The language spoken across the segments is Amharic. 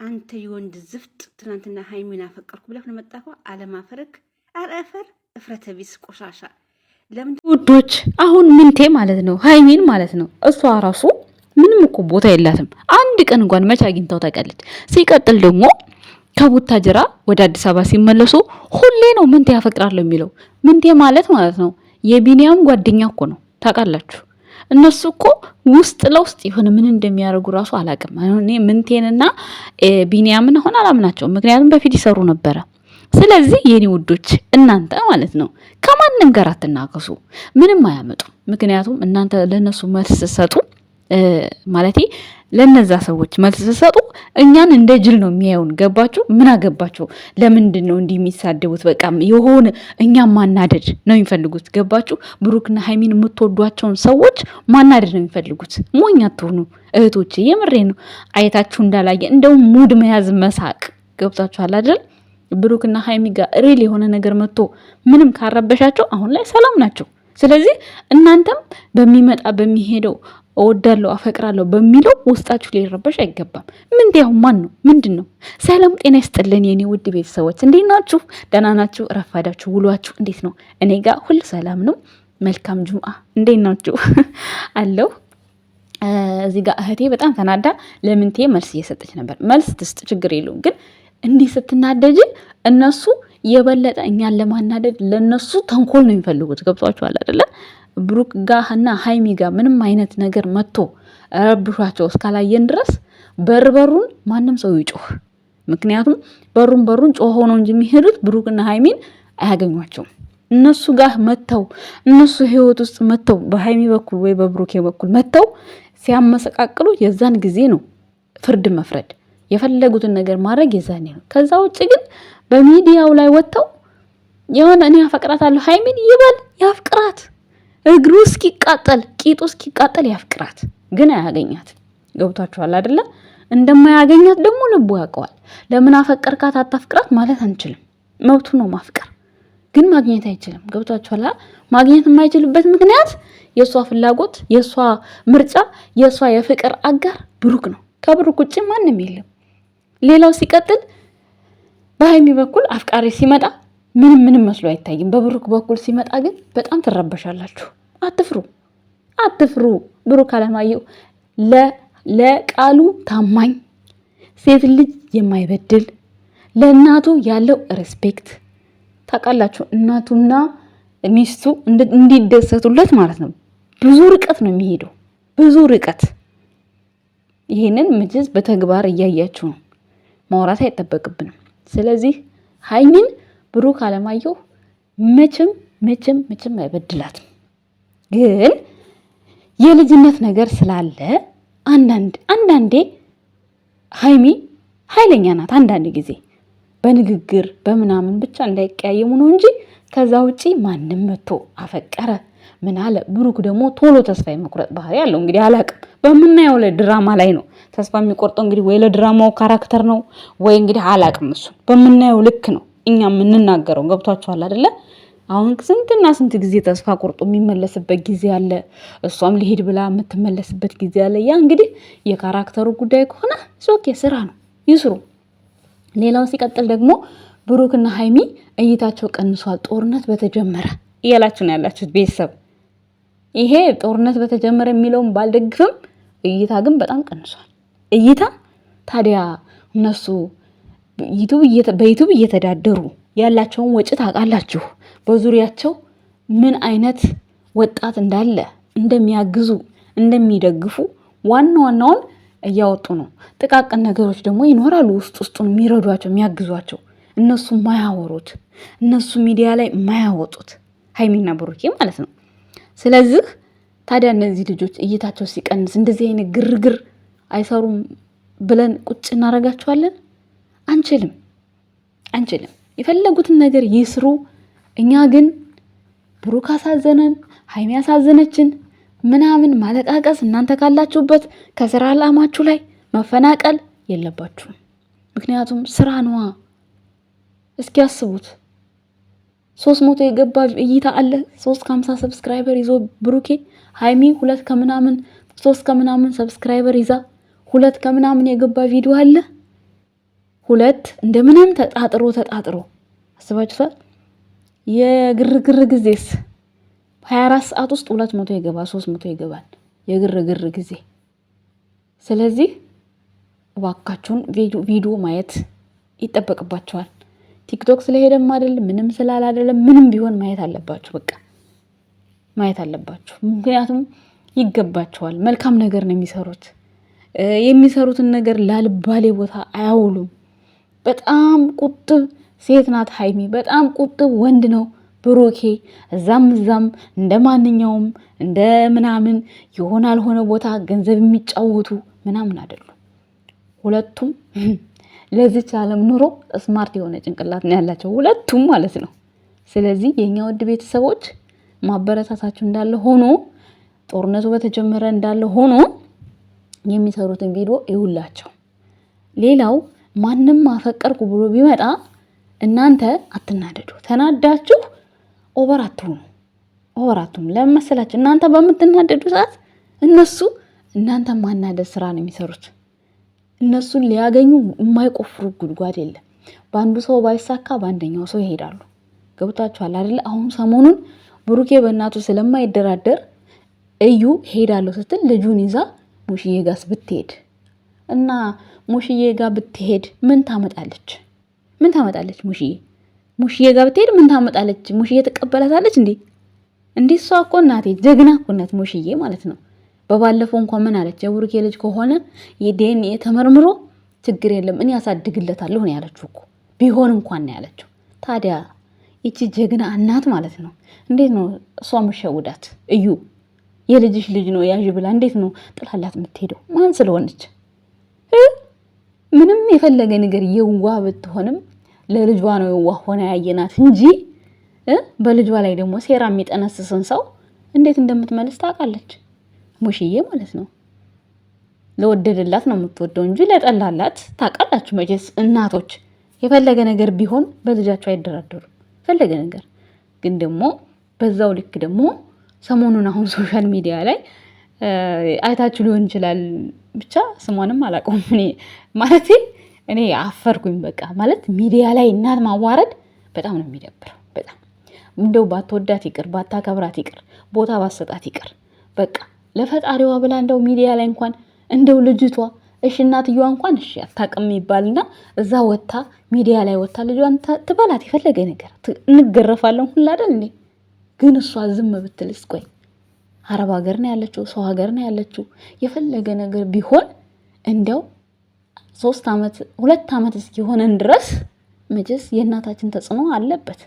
አንተ የወንድ ዝፍጥ ትናንትና ሃይሚን አፈቀርኩ ብለህ ነው መጣሁ። አለማፈረክ አረፈር እፍረተ ቢስ ቆሻሻ። ለምን ውዶች አሁን ምንቴ ማለት ነው ሃይሚን ማለት ነው እሷ ራሱ ምንም እኮ ቦታ የላትም። አንድ ቀን እንኳን መች አግኝታው ታውቃለች? ሲቀጥል ደግሞ ከቡታጅራ ወደ አዲስ አበባ ሲመለሱ ሁሌ ነው ምንቴ ያፈቅራለሁ የሚለው። ምንቴ ማለት ነው የቢኒያም ጓደኛ እኮ ነው ታውቃላችሁ። እነሱ እኮ ውስጥ ለውስጥ የሆነ ምን እንደሚያደርጉ ራሱ አላውቅም። እኔ ምንቴንና ቢኒያምን አሁን አላምናቸውም፣ ምክንያቱም በፊት ይሰሩ ነበረ። ስለዚህ የኔ ውዶች እናንተ ማለት ነው ከማንም ጋር አትናከሱ፣ ምንም አያመጡም። ምክንያቱም እናንተ ለነሱ መልስ ሰጡ ማለቴ ለነዛ ሰዎች መልስ ሰጡ እኛን እንደ ጅል ነው የሚያዩን። ገባችሁ? ምን አገባችሁ? ለምንድን ነው እንዲህ የሚሳደቡት? በቃ የሆነ እኛም ማናደድ ነው የሚፈልጉት። ገባችሁ? ብሩክና ሃይሚን የምትወዷቸውን ሰዎች ማናደድ ነው የሚፈልጉት። ሞኝ አትሆኑ እህቶቼ፣ የምሬ ነው። አይታችሁ እንዳላየ እንደውም ሙድ መያዝ መሳቅ። ገብታችኋል አይደል? ብሩክና ሃይሚ ጋር ሪል የሆነ ነገር መጥቶ ምንም ካረበሻቸው አሁን ላይ ሰላም ናቸው። ስለዚህ እናንተም በሚመጣ በሚሄደው እወዳለሁ አፈቅራለሁ በሚለው ውስጣችሁ ሊረበሽ አይገባም። ምንድን ያው ማን ነው ምንድን ነው? ሰላም ጤና ይስጥልን የኔ ውድ ቤተሰቦች፣ እንዴት ናችሁ? ደህና ናችሁ? ረፋዳችሁ ውሏችሁ እንዴት ነው? እኔ ጋር ሁሉ ሰላም ነው። መልካም ጁምአ። እንዴት ናችሁ? አለው እዚህ ጋር እህቴ በጣም ተናዳ ለምንቴ መልስ እየሰጠች ነበር። መልስ ትስጥ ችግር የለውም፣ ግን እንዲህ ስትናደጅ እነሱ የበለጠ እኛን ለማናደድ ለነሱ ተንኮል ነው የሚፈልጉት። ገብቷችኋል አይደለ? ብሩክ ጋርና ሃይሚ ጋር ምንም አይነት ነገር መጥቶ ረብሿቸው እስካላየን ድረስ በሩን ማንም ሰው ይጮህ። ምክንያቱም በሩን ጮሆ ነው እንጂ የሚሄዱት ብሩክና ሃይሚን አያገኟቸውም። እነሱ ጋር መጥተው እነሱ ህይወት ውስጥ መጥተው በሃይሚ በኩል ወይ በብሩኬ በኩል መጥተው ሲያመሰቃቅሉ የዛን ጊዜ ነው ፍርድ መፍረድ፣ የፈለጉትን ነገር ማድረግ የዛኔ ነው። ከዛ ውጭ ግን በሚዲያው ላይ ወጥተው የሆነ እኔ አፈቅራታለሁ ሃይሚን ይበል ያፍቅራት፣ እግሩ እስኪቃጠል ቂጡ እስኪቃጠል ያፍቅራት፣ ግን አያገኛት። ገብቷችኋል አይደለ? እንደማያገኛት ደግሞ ልቡ ያውቀዋል። ለምን አፈቀርካት አታፍቅራት ማለት አንችልም። መብቱ ነው ማፍቀር፣ ግን ማግኘት አይችልም። ገብቷችኋል? ማግኘት የማይችልበት ምክንያት የሷ ፍላጎት፣ የሷ ምርጫ፣ የሷ የፍቅር አጋር ብሩክ ነው። ከብሩክ ውጭ ማንም የለም። ሌላው ሲቀጥል በሃይሚ በኩል አፍቃሪ ሲመጣ ምንም መስሎ አይታይም። በብሩክ በኩል ሲመጣ ግን በጣም ትረበሻላችሁ። አትፍሩ። ብሩክ አለማየሁ ለቃሉ ታማኝ፣ ሴት ልጅ የማይበድል፣ ለእናቱ ያለው ሬስፔክት ታውቃላችሁ። እናቱና ሚስቱ እንዲደሰቱለት ማለት ነው ብዙ ርቀት ነው የሚሄደው፣ ብዙ ርቀት። ይሄንን መቼስ በተግባር እያያችሁ ነው፣ ማውራት አይጠበቅብንም። ስለዚህ ሃይሚን ብሩክ አለማየሁ መቼም አይበድላትም። ግን የልጅነት ነገር ስላለ አንዳንዴ ሃይሚ ኃይለኛ ናት። አንዳንድ ጊዜ በንግግር በምናምን ብቻ እንዳይቀያየሙ ነው እንጂ ከዛ ውጪ ማንም መጥቶ አፈቀረ ምን አለ። ብሩክ ደግሞ ቶሎ ተስፋ የመቁረጥ ባህሪ ያለው እንግዲህ አላቅም። በምናየው ለድራማ ላይ ነው ተስፋ የሚቆርጠው። እንግዲህ ወይ ለድራማው ካራክተር ነው ወይ እንግዲህ አላቅም። እሱ በምናየው ልክ ነው እኛ የምንናገረው። ገብቷችኋል አይደለ? አሁን ስንትና ስንት ጊዜ ተስፋ ቆርጦ የሚመለስበት ጊዜ አለ። እሷም ሊሄድ ብላ የምትመለስበት ጊዜ አለ። ያ እንግዲህ የካራክተሩ ጉዳይ ከሆነ ሶኬ ስራ ነው ይስሩ። ሌላው ሲቀጥል ደግሞ ብሩክና ሃይሚ እይታቸው ቀንሷል። ጦርነት በተጀመረ እያላችሁ ነው ያላችሁት ቤተሰብ። ይሄ ጦርነት በተጀመረ የሚለውን ባልደግፍም እይታ ግን በጣም ቀንሷል። እይታ ታዲያ እነሱ በዩቱብ እየተዳደሩ ያላቸውን ወጭ ታውቃላችሁ። በዙሪያቸው ምን አይነት ወጣት እንዳለ እንደሚያግዙ እንደሚደግፉ ዋናውን እያወጡ ነው። ጥቃቅን ነገሮች ደግሞ ይኖራሉ ውስጡን የሚረዷቸው የሚያግዟቸው፣ እነሱ ማያወሩት፣ እነሱ ሚዲያ ላይ ማያወጡት ሃይሚና ብሩኬ ማለት ነው። ስለዚህ ታዲያ እነዚህ ልጆች እይታቸው ሲቀንስ እንደዚህ አይነት ግርግር አይሰሩም ብለን ቁጭ እናረጋቸዋለን? አንችልም። የፈለጉትን ነገር ይስሩ። እኛ ግን ብሩክ አሳዘነን፣ ሃይሚ አሳዘነችን ምናምን ማለቃቀስ እናንተ ካላችሁበት ከስራ ዓላማችሁ ላይ መፈናቀል የለባችሁም። ምክንያቱም ስራ ነዋ። እስኪ ያስቡት 300 የገባ እይታ አለ። 350 ሰብስክራይበር ይዞ ብሩኬ፣ ሃይሚ 2 ከምናምን 3 ከምናምን ሰብስክራይበር ይዛ 2 ከምናምን የገባ ቪዲዮ አለ። ሁለት እንደምንም ተጣጥሮ አስባችኋል። የግርግር ጊዜስ 24 ሰዓት ውስጥ 200 ይገባል 300 ይገባል የግርግር ጊዜ። ስለዚህ እባካችሁን ቪዲዮ ማየት ይጠበቅባችኋል። ቲክቶክ ስለሄደም አይደል ምንም አይደለም ምንም ቢሆን ማየት አለባችሁ። በቃ ማየት አለባችሁ። ምክንያቱም ይገባቸዋል። መልካም ነገር ነው የሚሰሩት። የሚሰሩትን ነገር ላልባሌ ቦታ አያውሉም። በጣም ቁጥብ ሴት ናት ሀይሚ፣ በጣም ቁጥብ ወንድ ነው ብሩኬ። እዛም እንደ ማንኛውም እንደ ምናምን የሆነ አልሆነ ቦታ ገንዘብ የሚጫወቱ ምናምን አይደሉም። ሁለቱም ለዚች ዓለም ኑሮ ስማርት የሆነ ጭንቅላት ነው ያላቸው ሁለቱም ማለት ነው። ስለዚህ የኛ ውድ ቤተሰቦች ማበረታታችሁ እንዳለ ሆኖ ጦርነቱ በተጀመረ እንዳለ ሆኖ የሚሰሩትን ቪዲዮ ይውላቸው። ሌላው ማንም አፈቀርኩ ብሎ ቢመጣ እናንተ አትናደዱ። ተናዳችሁ ኦቨር አትሁኑ። ለምን መሰላችሁ? እናንተ በምትናደዱ ሰዓት እነሱ እናንተ ማናደድ ስራ ነው የሚሰሩት። እነሱን ሊያገኙ የማይቆፍሩ ጉድጓድ የለም። በአንዱ ሰው ባይሳካ በአንደኛው ሰው ይሄዳሉ። ገብታችኋል አይደለ? አሁን ሰሞኑን ብሩኬ በእናቱ ስለማይደራደር እዩ ሄዳለሁ ስትል ልጁን ይዛ ሙሽዬ ጋስ ብትሄድ እና ሙሽዬ ጋር ብትሄድ ምን ታመጣለች? ሙሽዬ ጋር ብትሄድ ምን ታመጣለች? ሙሽዬ ትቀበላታለች እንዴ? እሷ እኮ እናቴ ጀግና እኮ ናት ሙሽዬ ማለት ነው። በባለፈው እንኳን ምን አለች? የብሩኬ ልጅ ከሆነ የዲኤንኤ ተመርምሮ ችግር የለም እኔ ያሳድግለታለሁ ነው ያለችው እኮ። ቢሆን እንኳን ነው ያለችው። ታዲያ ይቺ ጀግና እናት ማለት ነው እንዴት ነው እሷ መሸውዳት? እዩ የልጅሽ ልጅ ነው ያዥ ብላ እንዴት ነው ጥላላት የምትሄደው? ማን ስለሆነች? ምንም የፈለገ ነገር የዋ ብትሆንም ለልጇ ነው የዋ ሆነ ያየናት እንጂ በልጇ ላይ ደግሞ ሴራ የሚጠነስስን ሰው እንዴት እንደምትመልስ ታውቃለች ሙሽዬ ማለት ነው። ለወደደላት ነው የምትወደው እንጂ ለጠላላት ታውቃላችሁ መቼስ እናቶች የፈለገ ነገር ቢሆን በልጃቸው አይደራደሩም። ፈለገ ነገር ግን ደግሞ በዛው ልክ ደግሞ ሰሞኑን አሁን ሶሻል ሚዲያ ላይ አይታችሁ ሊሆን ይችላል። ብቻ ስሟንም አላውቀውም እኔ አፈርኩኝ። በቃ ማለት ሚዲያ ላይ እናት ማዋረድ በጣም ነው የሚደብረው። በጣም እንደው ባትወዳት ይቅር፣ ባታከብራት ይቅር፣ ቦታ ባሰጣት ይቅር። በቃ ለፈጣሪዋ ብላ እንደው ሚዲያ ላይ እንኳን እንደው ልጅቷ እሺ እናትየዋ እንኳን እሺ አታውቅም ይባልና እዛ ወታ ሚዲያ ላይ ወታ ልጇን ትበላት የፈለገ ነገር እንገረፋለን ሁላ አይደል እንዴ? ግን እሷ ዝም ብትልስ? ቆይ አረብ ሀገር ነው ያለችው፣ ሰው ሀገር ነው ያለችው። የፈለገ ነገር ቢሆን እንደው 3 ዓመት 2 ዓመት እስኪሆነን ድረስ መቼስ የእናታችን ተጽዕኖ አለበት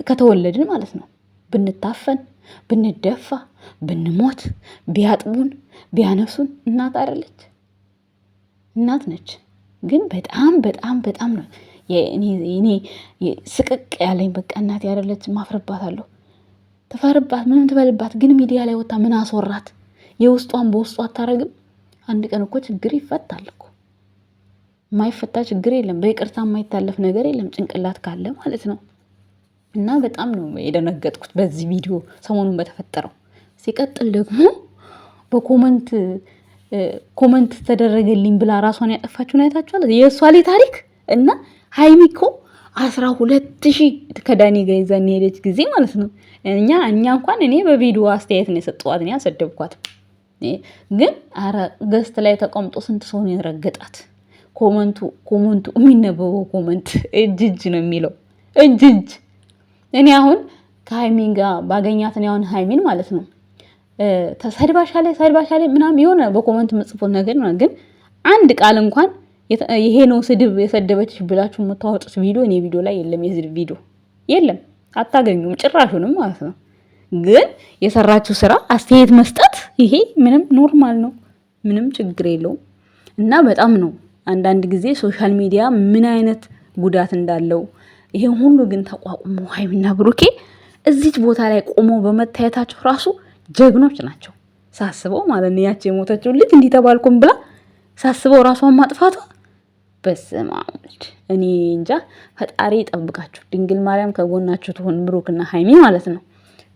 ከተወለድን ማለት ነው። ብንታፈን፣ ብንደፋ፣ ብንሞት፣ ቢያጥቡን፣ ቢያነሱን እናት አይደለች? እናት ነች። ግን በጣም ነው እኔ ስቅቅ ያለኝ። በቃ እናት ያደለች ማፍረባታለሁ። ትፈርባት ምንም ትበልባት። ግን ሚዲያ ላይ ወጣ ምን አስወራት? የውስጧን በውስጧ አታረግም። አንድ ቀን እኮ ችግር ይፈታል እኮ። የማይፈታ ችግር የለም። በይቅርታ የማይታለፍ ነገር የለም ጭንቅላት ካለ ማለት ነው። እና በጣም ነው የደነገጥኩት በዚህ ቪዲዮ ሰሞኑን በተፈጠረው። ሲቀጥል ደግሞ ኮመንት ተደረገልኝ ብላ ራሷን ያጠፋችሁን አይታችኋል። የእሷ ላይ ታሪክ እና ሀይሚ እኮ 12,000 ከዳኒ ጋር ይዛን ሄደች ጊዜ ማለት ነው። እኛ እንኳን እኔ በቪዲዮ አስተያየት ነው የሰጠኋት፣ እኔ አሰደብኳት። ግን አረ ገስት ላይ ተቀምጦ ስንት ሰው ነው የረገጣት። ኮመንቱ የሚነበበው ኮመንት እጅ ነው የሚለው እጅ። እኔ አሁን ከሀይሚን ጋር ባገኛት እኔ አሁን ሀይሚን ማለት ነው ተሰድባሻ ላይ ምናምን የሆነ በኮመንት መጽፎት ነገር ነው። ግን አንድ ቃል እንኳን ይሄ ነው ስድብ የሰደበችሽ ብላችሁ የምታወጡት ቪዲዮ እኔ ቪዲዮ ላይ የለም። የስድብ ቪዲዮ የለም፣ አታገኙም ጭራሹንም ማለት ነው። ግን የሰራችሁ ስራ አስተያየት መስጠት ይሄ ምንም ኖርማል ነው፣ ምንም ችግር የለውም። እና በጣም ነው አንዳንድ ጊዜ ሶሻል ሚዲያ ምን አይነት ጉዳት እንዳለው ይሄን ሁሉ ግን ተቋቁሞ ሀይሚና ብሩኬ እዚች ቦታ ላይ ቆሞ በመታየታቸው ራሱ ጀግኖች ናቸው ሳስበው ማለት ነው። ያቺ የሞተችው ልጅ እንዲህ ተባልኩም ብላ ሳስበው ራሷን ማጥፋቷ በስመ አብ ወልድ። እኔ እንጃ። ፈጣሪ ይጠብቃችሁ፣ ድንግል ማርያም ከጎናችሁ ትሆን፣ ብሩክና ሀይሚ ማለት ነው።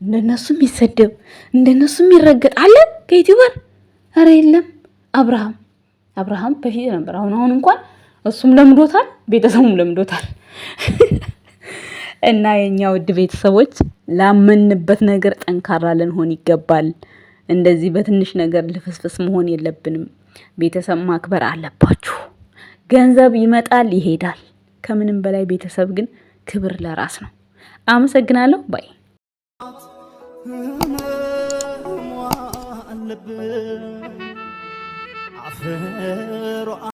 እንደነሱም ይሰደብ እንደነሱም ይረገጥ አለ ከዩቲዩበር። ኧረ የለም። አብርሃም በፊት ነበር። አሁን እንኳን እሱም ለምዶታል። ቤተሰቡም ለምዶታል። እና የኛ ውድ ቤተሰቦች ላመንበት ነገር ጠንካራ ልንሆን ይገባል። እንደዚህ በትንሽ ነገር ልፍስፍስ መሆን የለብንም። ቤተሰብ ማክበር አለባችሁ። ገንዘብ ይመጣል ይሄዳል። ከምንም በላይ ቤተሰብ ግን ክብር ለራስ ነው። አመሰግናለሁ ባይ